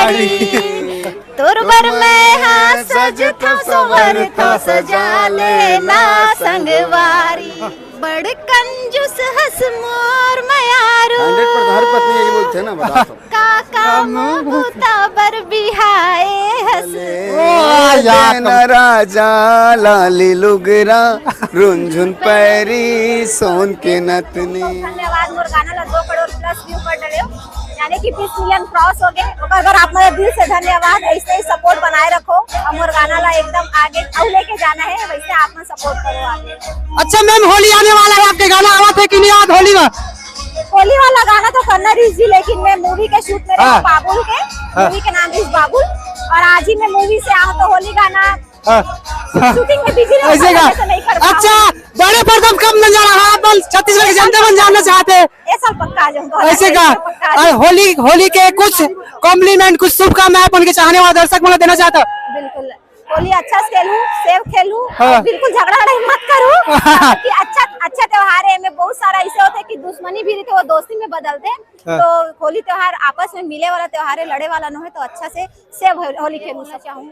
साड़ी तुरबर में हाँ सज था सवर था सजा लेना संगवारी बड़ कंजूस हंस मोर मयारू 100% हर पत्नी यही बोलते हैं ना, बता तो। काका मुता बर बिहाए हंस देन राजा लाली लुगरा रुंझुन पैरी सोन के नतनी। धन्यवाद मोर गाना ला 2 करोड़ प्लस व्यू कर डले यानी कि 20 मिलियन क्रॉस हो गए। अगर आप मेरे दिल से धन्यवाद, ऐसे ही सपोर्ट बनाए रखो और मोर गाना ला एकदम आगे और लेके जाना है, वैसे आप में सपोर्ट करो आगे। अच्छा मैम, होली आने वाला है, आपके गाना आवा थे कि नहीं आज होली में? होली वाला गाना तो करना रिजी, लेकिन मैं मूवी के शूट में रहूं बाबुल के, मूवी के नाम इस बाबुल, और आज ही मैं मूवी से आऊं तो होली गाना शूटिंग में बिजी रहूं, ऐसे का? नहीं कर पाऊं। अच्छा, बड़े पर्दम कब नजारा है आप छत्तीसगढ़ के जनता मन जानना चाहते हैं? ऐसा पक्का आ जाऊंगा। ऐसे का? होली के कुछ कॉम्प्लीमेंट, कुछ शुभकामनाएं अपन के चाहने वाले दर्शक मन देना चाहता? बिल्कुल, होली अच्छा से खेलूं, सेफ खेलूं, बिल्कुल झगड़ा मत करूं कि अच्छा त्योहार है। में बहुत सारा ऐसे होते कि दुश्मनी भी रहते वो दोस्ती में बदलते, तो होली त्योहार आपस में मिले वाला त्योहार है, लड़े वाला न हो, तो अच्छा से सेफ होली खेलूं चाहूँ।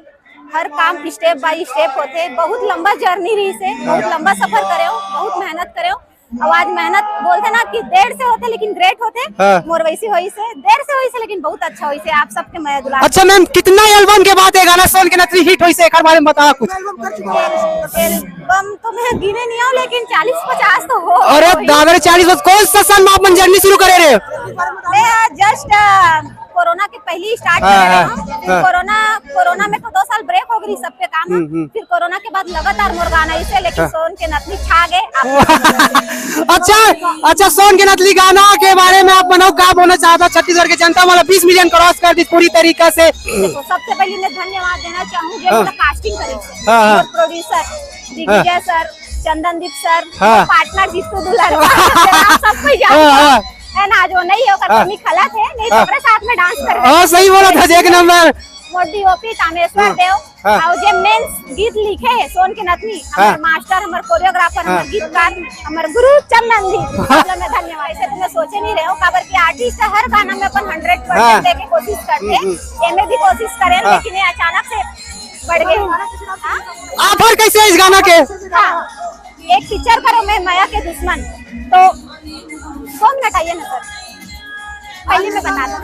हर काम स्टेप बाय स्टेप होते, बहुत लंबा जर्नी रही से, बहुत लंबा सफर करे हो, बहुत मेहनत करे हो। अब आज मेहनत बोलते ना कि देर से होते लेकिन ग्रेट होते, मोर वैसी होई से देर से होई से लेकिन बहुत अच्छा होई से। आप सबके मैं दुलार। अच्छा मैम, कितना एल्बम के बाद ये गाना सोन के नथनी हिट होई से, एक बारे में बताओ कुछ। एल्बम तो मैं गिने नहीं हूँ, लेकिन 40-50 तो हो। अरे दादा, 40 कौन सा साल में आप अपन जर्नी शुरू करे रहे? मैं जस्ट कोरोना के पहले स्टार्ट किया। कोरोना में तो 2 साल ब्रेक हो गई सबके काम, फिर कोरोना के बाद लगातार मोर गाना इसे, लेकिन सोन के नथनी छा गए। अच्छा, सोन के नथनी गाना के बारे में आप बनाओ, क्या बोलना चाहता? छत्तीसगढ़ के जनता वाला 20 मिलियन क्रॉस कर दी पूरी तरीका से। देखो, सबसे पहले मैं धन्यवाद देना चाहूँगी कास्टिंग करी producer Digvijay sir, Chandandeep sir, partner Jitu Dularwa, सबको जानते है ना, जो नहीं होकर कमी खला थे, नहीं तो अपने साथ में डांस कर। हाँ, सही बोला था, एक नंबर। मोदी ओपी तामेश्वर देव और जे मेंस गीत लिखे है सोन के नथनी, हमारे मास्टर, हमारे कोरियोग्राफर, हमारे गीतकार, हमारे गुरु चंदनदीप, मतलब मैं धन्यवाद। ऐसे तो मैं सोचे नहीं रहे हो, खबर की आर्टिस्ट हर गाना में अपन 100% देके कोशिश करते, ये भी कोशिश करें, लेकिन ये अचानक से बढ़ गए। ऑफर कैसे है इस गाना के? एक पिक्चर करो मैं माया के दुश्मन, तो 100 मिनट आइए ना सर, पहले मैं बता दूं।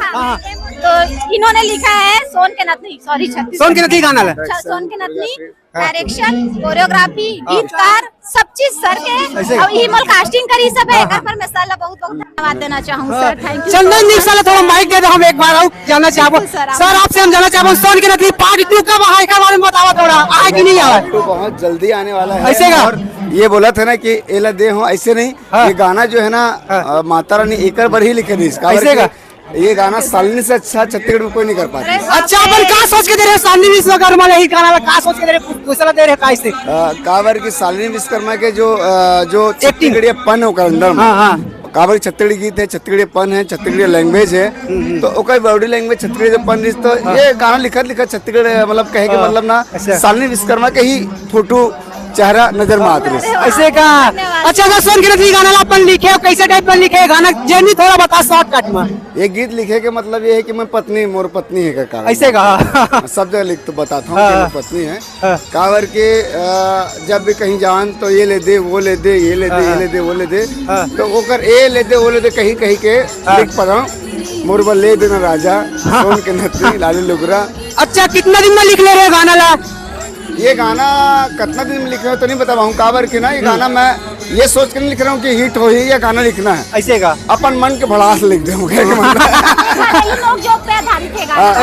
तो इन्होंने लिखा है सोन के नथनी, सॉरी सोन के नथनी गाना है। सोन के नथनी, डायरेक्शन, कोरियोग्राफी, गीतकार, सब चीज सर के, और ईमेल कास्टिंग करी सब है। पर मैं साला बहुत धन्यवाद देना चाहूँ सर, थैंक यू। चंदनदीप साला थोड़ा माइक दे दो, हम एक बार और जानना चाहबो सर, आपसे हम जानना चाहबो सोन के नथनी पार्ट 2 कब आए के बारे में बताओ थोड़ा, आए कि नहीं आए? तो बहुत जल्दी आने वाला है। ऐसे का? और ये बोला था ना कि एला दे हो, ऐसे नहीं, ये गाना जो है ना माता रानी एक बार ही लिखे दी इसका। ऐसे का? ये गाना सालनी से अच्छा छत्तीसगढ़ में कोई नहीं कर पाता। अच्छा, अपन क्या सोच के दे रहे? सालनी विश्वकर्मा यही गाना का सोच के दे रहे, दूसरा दे रहे कैसे? काबर की सालनी विश्वकर्मा के जो छत्तीसगढ़ी पन होकर अंदर में, काबर छत्तीसगढ़ी गीत है, छत्तीसगढ़ी पन है, छत्तीसगढ़ी लैंग्वेज है, तो ओकर बॉडी लैंग्वेज छत्तीसगढ़ी पन रिस, तो ये गाना लिखत छत्तीसगढ़ मतलब कहे के मतलब ना सालनी विश्वकर्मा के ही फोटो चेहरा नजर में आते हैं। ऐसे का? अच्छा, अगर सोन के नथनी गाना अपन लिखे, कैसे टाइप में लिखे गाना, जर्नी थोड़ा बता शॉर्टकट में। ये गीत लिखे के मतलब ये है कि मैं पत्नी, मोर पत्नी है का। ऐसे का? सब जगह लिख तो बताता हूँ कि पत्नी है। कावर के जब भी कहीं जान तो ये ले दे, वो ले दे, ये ले दे, ये ले दे, वो ले दे, तो ओकर ए ले दे, वो ले दे, कहीं कहीं के लिख पड़ा मोर ले देना राजा सोन के नथनी लाली लुगरा। अच्छा, कितना दिन में लिख ले रहे गाना ला? ये गाना कितना दिन में लिख रहा हूँ तो नहीं बता पाऊँ, काबर के ना ये गाना मैं ये सोच कर नहीं लिख रहा हूँ कि हिट हो ही या गाना लिखना है। ऐसे का? अपन मन के भड़ास लिख दे।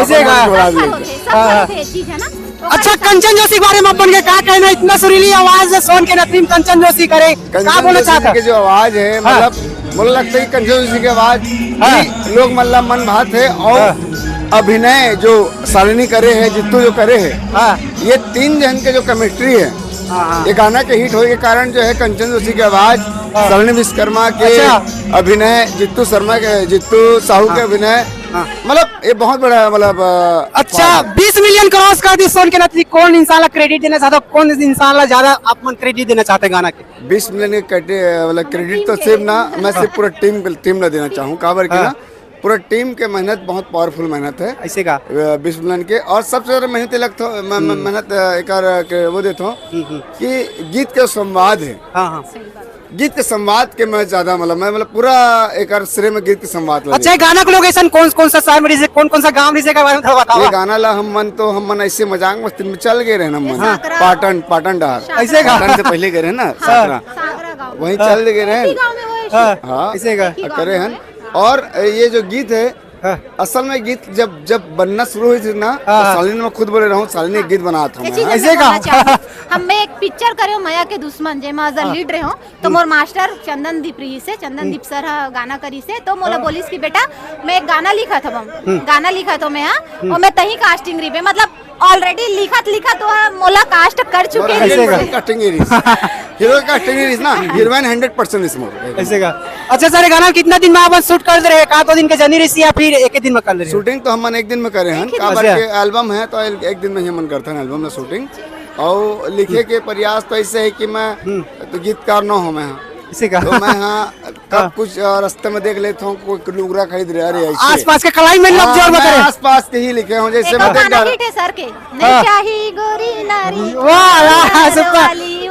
ऐसे का? अच्छा, कंचन जोशी के बारे में अपन के क्या कहना? इतना सुरीली आवाज है सोन के नथनी में कंचन जोशी करे, क्या बोलना चाहता? जो आवाज है मतलब मुझे लगता है कंचन जोशी की आवाज लोग मतलब मन भात है, और अभिनय जो सालिनी करे है, जित्तू जो करे है, ये 3 जन के जो केमिस्ट्री है, ये गाना के हिट होने के कारण जो है कंचन जोशी की आवाज, सालिनी विश्वकर्मा के अभिनय, जित्तू साहू के अभिनय, मतलब ये बहुत बड़ा मतलब। अच्छा, 20 मिलियन क्रॉस कर दी सोन के नथनी, कौन इंसान क्रेडिट देना चाहता, कौन इंसान ज्यादा आप क्रेडिट देना चाहते गाना के? 20 मिलियन के मतलब क्रेडिट तो सिर्फ ना, मैं सिर्फ पूरा टीम ला देना चाहूँ, काबर की ना पूरा टीम के मेहनत बहुत पावरफुल मेहनत है ऐसे का विश्वनंदन के। और सबसे ज्यादा मेहनत लगता मेहनत एक वो देता हूँ कि गीत के संवाद है। हाँ हाँ गीत के संवाद के मैं ज्यादा मतलब पूरा एक श्रेय में गीत के संवाद लगे। अच्छा, गाना का लोकेशन कौन सा शहर में रिसे, कौन सा गांव रिसे का बारे में थोड़ा बताओ। ये गाना ला हम मन ऐसे मजाक मस्ती में चल गए रहे ना मन पाटन डहार ऐसे का पाटन से पहले गए रहे ना साकरा वहीं चल गए रहे। हाँ ऐसे का करे हैं। और ये जो गीत है असल में गीत जब बनना शुरू हुई थी ना तो शालिनी में खुद बोले रहा हूँ शालिनी गीत बना था मैं। ऐसे का हम एक पिक्चर करे माया के दुश्मन जे मां लीड रहे हो तो मोर मास्टर चंदन दीप सर गाना करी से तो मोला बोलिस कि बेटा मैं एक गाना लिखा था गाना लिखा तो मैं और मैं तही कास्टिंग रही मतलब ऑलरेडी लिखा तो मोला कास्ट कर चुके हैं। कास्टिंग हीरो कास्टिंग ना हीरोइन 100% इसमें ऐसे का। अच्छा सर, गाना कितना दिन में आप शूट कर रहे हैं? का 2 दिन के जर्नी रही या फिर एक दिन में कर रहे? शूटिंग तो हम एक दिन में करे हैं। एल्बम है तो एक दिन में ही मन करता है एल्बम में शूटिंग। और लिखे के प्रयास तो ऐसे है कि मैं तो गीतकार न हूँ मैं इसी का तो मैं कब कुछ रास्ते में देख लेता हूँ कोई लुगरा खरीद रहे अरे आसपास के कलाई में लग जाओ मैं आसपास के ही लिखे हूँ जैसे मैं देख है सर के नहीं चाहिए गोरी नारी। वाह सुपर।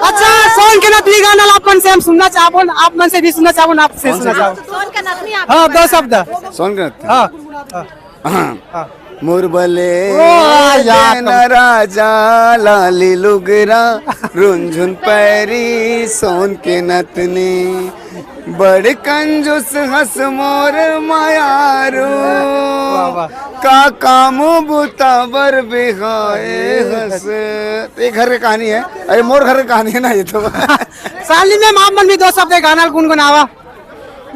अच्छा, सोन के नथनी गाना आप मन से हम सुनना चाहो, आप मन से भी सुनना चाहो, आप से सुनना चाहो। सोन का नथनी आप हाँ 2 शब्द सोन के नथनी। हाँ मुरबले राजा लाली लुगरा रुंझुन पैरी सोन के नतनी बड़ कंजूस हंस मोर मायारू का कामो बुतावर बिहाए हंस। ये घर की कहानी है। अरे मोर घर की कहानी है ना ये तो। साली में मां मन भी 2 शब्द गाना गुनगुनावा।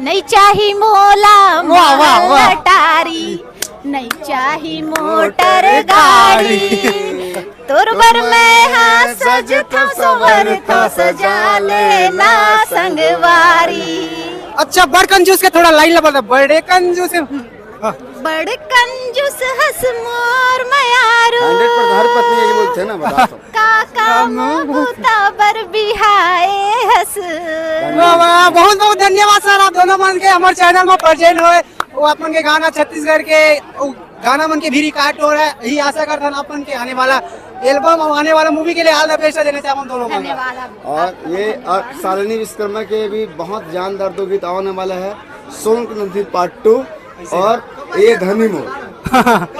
नहीं चाही मोला लटारी नहीं चाही मोटर गाड़ी तुरबर में हाँ सज तो सोवर तो सजा लेना संगवारी। अच्छा, बड़ कंजूस के थोड़ा लाइन लगा बड़े कंजूस बड़े कंजूस हंस मोर मयारू 100% हर पत्नी यही बोलते हैं ना बता तो। काका मुता बर बिहाए हंस। वाह बहुत बहुत धन्यवाद सर, आप दोनों मन के हमारे चैनल में प्रेजेंट हुए। वो अपन के गाना छत्तीसगढ़ के गाना मन के भी रिकॉर्ड हो रहा है। यही आशा करता हूँ अपन के आने वाला एल्बम और आने वाला मूवी के लिए ऑल द बेस्ट देना चाहता हूँ दोनों को। और ये शालिनी विश्वकर्मा के भी बहुत जानदार 2 गीत आने वाला है, सोन के नथनी पार्ट 2 और ये धनी मोर।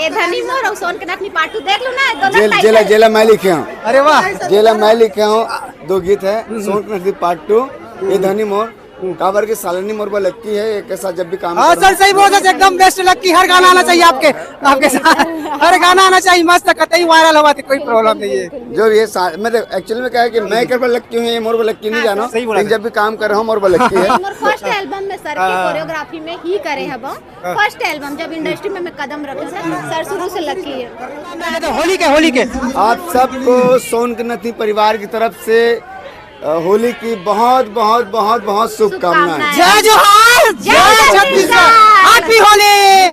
ये धनी मोर और सोन के नथनी पार्ट 2 देख लो ना दोनों। जेला मैं लिखे हूँ। अरे वाह, जेला मैं लिखे हूँ 2 गीत है, सोन के नथनी पार्ट 2 ये धनी मोर। काबर की शालिनी मोर लक्की है एक साथ जब भी काम। हाँ सर सही बोल रहे, एकदम बेस्ट लक्की। हर गाना आना चाहिए आपके साथ, हर गाना आना चाहिए मस्त, कतई वायरल हुआ तो कोई प्रॉब्लम नहीं है। जो ये मतलब एक्चुअली में क्या है कि मैं कर लक्की हूँ, ये मोर लक्की नहीं जाना। लेकिन जब भी काम कर रहा हूँ मोर लक्की है। फर्स्ट एल्बम में सर की कोरियोग्राफी में ही करे हम फर्स्ट एल्बम जब इंडस्ट्री में मैं कदम रखे सर शुरू से लक्की है। तो होली के आप सबको सोन के नथनी परिवार की तरफ से होली की बहुत बहुत बहुत बहुत शुभकामनाएं। जय जोहार, जय छत्तीसगढ़, हैप्पी होली।